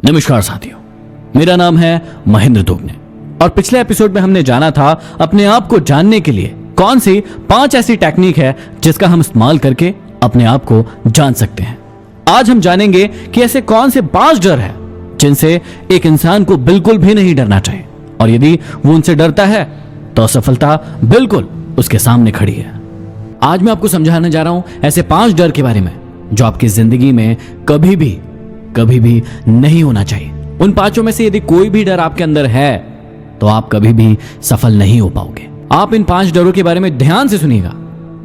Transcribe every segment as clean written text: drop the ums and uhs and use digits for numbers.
नमस्कार साथियों, मेरा नाम है महेंद्र दोगने और पिछले एपिसोड में हमने जाना था अपने आप को जानने के लिए कौन सी 5 ऐसी टेक्निक है जिसका हम इस्तेमाल करके अपने आप को जान सकते हैं। आज हम जानेंगे कि ऐसे कौन से 5 डर है जिनसे एक इंसान को बिल्कुल भी नहीं डरना चाहिए और यदि वो उनसे डरता है तो असफलता बिल्कुल उसके सामने खड़ी है। आज मैं आपको समझाने जा रहा हूं ऐसे 5 डर के बारे में जो आपकी जिंदगी में कभी भी नहीं होना चाहिए। उन 5 में से यदि कोई भी डर आपके अंदर है तो आप कभी भी सफल नहीं हो पाओगे। आप इन 5 डरों के बारे में ध्यान से सुनिएगा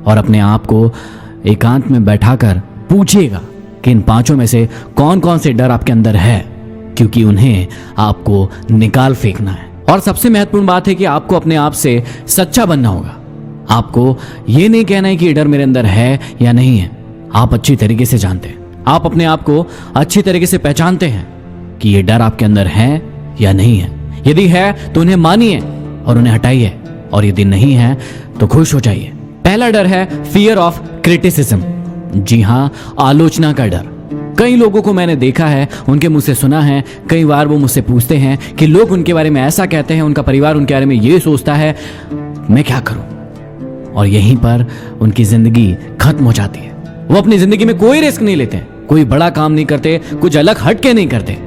और अपने आप को एकांत में बैठाकर पूछिएगा कि इन 5 में से कौन कौन से डर आपके अंदर है, क्योंकि उन्हें आपको निकाल फेंकना है। और सबसे महत्वपूर्ण बात है कि आपको अपने आप से सच्चा बनना होगा। आपको यह नहीं कहना है कि ये डर मेरे अंदर है या नहीं है। आप अच्छी तरीके से जानते हैं, आप अपने आप को अच्छी तरीके से पहचानते हैं कि ये डर आपके अंदर है या नहीं है। यदि है तो उन्हें मानिए और उन्हें हटाइए, और यदि नहीं है तो खुश हो जाइए। पहला डर है फियर ऑफ क्रिटिसिज्म। जी हाँ, आलोचना का डर। कई लोगों को मैंने देखा है, उनके मुंह से सुना है, कई बार वो मुझसे पूछते हैं कि लोग उनके बारे में ऐसा कहते हैं, उनका परिवार उनके बारे में ये सोचता है, मैं क्या करूं। और यहीं पर उनकी जिंदगी खत्म हो जाती है। वो अपनी जिंदगी में कोई रिस्क नहीं लेते, कोई बड़ा काम नहीं करते, कुछ अलग हट के नहीं करते।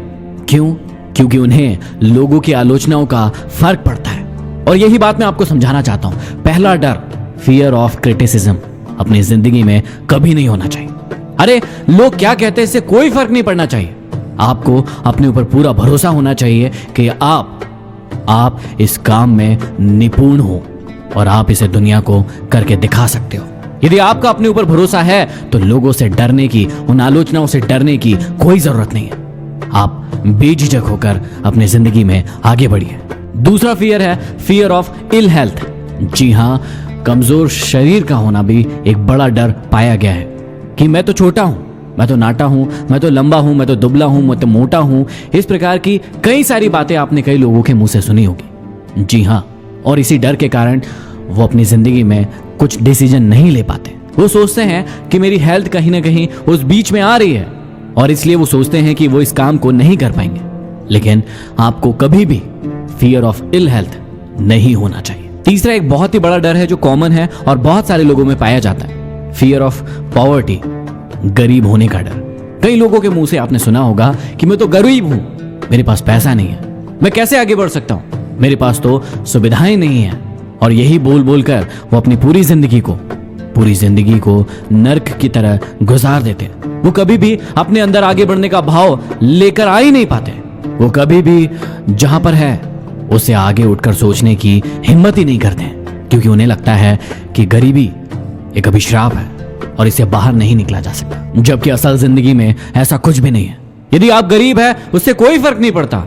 क्यों? क्योंकि उन्हें लोगों की आलोचनाओं का फर्क पड़ता है। और यही बात मैं आपको समझाना चाहता हूं। पहला डर, फियर ऑफ क्रिटिसिज्म, अपनी जिंदगी में कभी नहीं होना चाहिए। अरे लोग क्या कहते हैं इससे कोई फर्क नहीं पड़ना चाहिए। आपको अपने ऊपर पूरा भरोसा होना चाहिए कि आप इस काम में निपुण हो और आप इसे दुनिया को करके दिखा सकते हो। यदि आपका अपने ऊपर भरोसा है तो लोगों से डरने की, उन आलोचनाओं से डरने की कोई जरूरत नहीं है। आप बेझिझक होकर अपनी जिंदगी में आगे बढ़िए। दूसरा फियर है फियर ऑफ इल हेल्थ। जी हाँ, कमजोर शरीर का होना भी एक बड़ा डर पाया गया है कि मैं तो छोटा हूं, मैं तो नाटा हूं, मैं तो लंबा हूं, मैं तो दुबला हूं, मैं तो मोटा हूं। इस प्रकार की कई सारी बातें आपने कई लोगों के मुंह से सुनी होगी। जी हाँ, और इसी डर के कारण वो अपनी जिंदगी में कुछ डिसीजन नहीं ले पाते। वो सोचते हैं कि मेरी हेल्थ कहीं ना कहीं उस बीच में आ रही है और इसलिए वो सोचते हैं कि वो इस काम को नहीं कर पाएंगे। लेकिन आपको कभी भी फियर ऑफ इल हेल्थ नहीं होना चाहिए। तीसरा एक बहुत ही बड़ा डर है जो कॉमन है और बहुत सारे लोगों में पाया जाता है, फियर ऑफ पॉवर्टी, गरीब होने का डर। कई लोगों के मुंह से आपने सुना होगा कि मैं तो गरीब हूं, मेरे पास पैसा नहीं है, मैं कैसे आगे बढ़ सकता हूं, मेरे पास तो सुविधाएं नहीं है। और यही बोल बोल कर वो अपनी पूरी जिंदगी को नर्क की तरह गुजार देते हैं। वो कभी भी अपने अंदर आगे बढ़ने का भाव लेकर आ ही नहीं पाते। वो कभी भी जहां पर है उससे आगे उठकर सोचने की हिम्मत ही नहीं करते हैं, क्योंकि उन्हें लगता है कि गरीबी एक अभिश्राप है और इससे बाहर नहीं निकला जा सकता। जबकि असल जिंदगी में ऐसा कुछ भी नहीं है। यदि आप गरीब है उससे कोई फर्क नहीं पड़ता,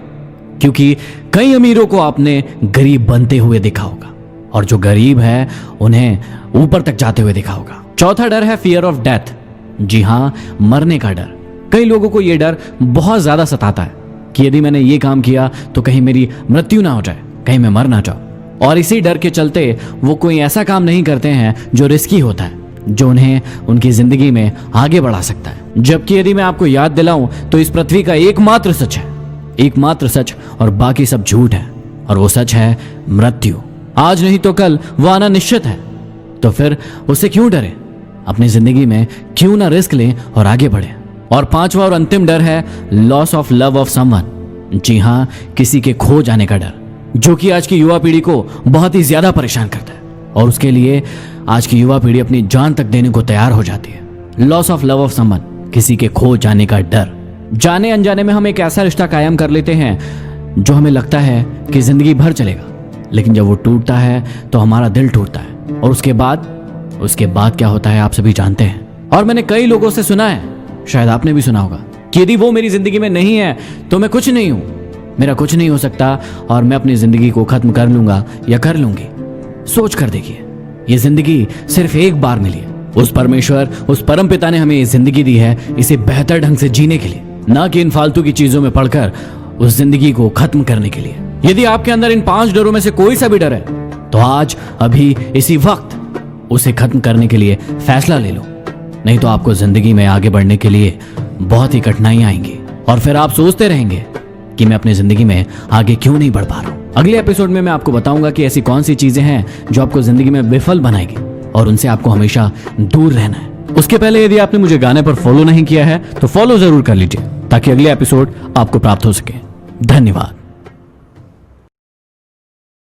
क्योंकि कई अमीरों को आपने गरीब बनते हुए देखा होगा और जो गरीब है उन्हें ऊपर तक जाते हुए देखा होगा। चौथा डर है फियर ऑफ डेथ। जी हाँ, मरने का डर। कई लोगों को यह डर बहुत ज्यादा सताता है कि यदि मैंने ये काम किया तो कहीं मेरी मृत्यु ना हो जाए, कहीं मैं मर ना जाऊं। और इसी डर के चलते वो कोई ऐसा काम नहीं करते हैं जो रिस्की होता है, जो उन्हें उनकी जिंदगी में आगे बढ़ा सकता है। जबकि यदि मैं आपको याद दिलाऊं तो इस पृथ्वी का एकमात्र सच है, एकमात्र सच, और बाकी सब झूठ है। और वो सच है मृत्यु। आज नहीं तो कल वो आना निश्चित है। तो फिर उससे क्यों डरे? अपनी जिंदगी में क्यों ना रिस्क लें और आगे बढ़े। और 5वां और अंतिम डर है loss of love of someone. जी हाँ, किसी के खो जाने का डर, जो कि आज की युवा पीढ़ी को बहुत ही ज्यादा परेशान करता है और उसके लिए आज की युवा पीढ़ी अपनी जान तक देने को तैयार हो जाती है। Loss of love of someone, किसी के खो जाने का डर। जाने अनजाने में हम एक ऐसा रिश्ता कायम कर लेते हैं जो हमें लगता है कि जिंदगी भर चलेगा, लेकिन जब वो टूटता है तो हमारा दिल टूटता है। और उसके बाद क्या होता है आप सभी जानते हैं। और मैंने कई लोगों से सुना है, शायद आपने भी सुना होगा, कि यदि वो मेरी जिंदगी में नहीं है तो मैं कुछ नहीं हूं, मेरा कुछ नहीं हो सकता और मैं अपनी जिंदगी को खत्म कर लूंगा या कर लूंगी। सोच कर देखिए, ये जिंदगी सिर्फ एक बार मिली है। उस परमेश्वर, उस परम पिता ने हमें ये जिंदगी दी है इसे बेहतर ढंग से जीने के लिए, ना कि इन फालतू की चीजों में पड़कर उस जिंदगी को खत्म करने के लिए। यदि आपके अंदर इन 5 डरों में से कोई सा भी डर है तो आज अभी इसी वक्त उसे खत्म करने के लिए फैसला ले लो, नहीं तो आपको जिंदगी में आगे बढ़ने के लिए बहुत ही कठिनाइयां आएंगी। और फिर आप सोचते रहेंगे कि मैं अपनी जिंदगी में आगे क्यों नहीं बढ़ पा रहा हूं। अगले एपिसोड में मैं आपको बताऊंगा कि ऐसी कौन सी चीजें हैं जो आपको जिंदगी में विफल बनाएगी और उनसे आपको हमेशा दूर रहना है। उसके पहले यदि आपने मुझे गाने पर फॉलो नहीं किया है तो फॉलो जरूर कर लीजिए ताकि अगले एपिसोड आपको प्राप्त हो सके। धन्यवाद।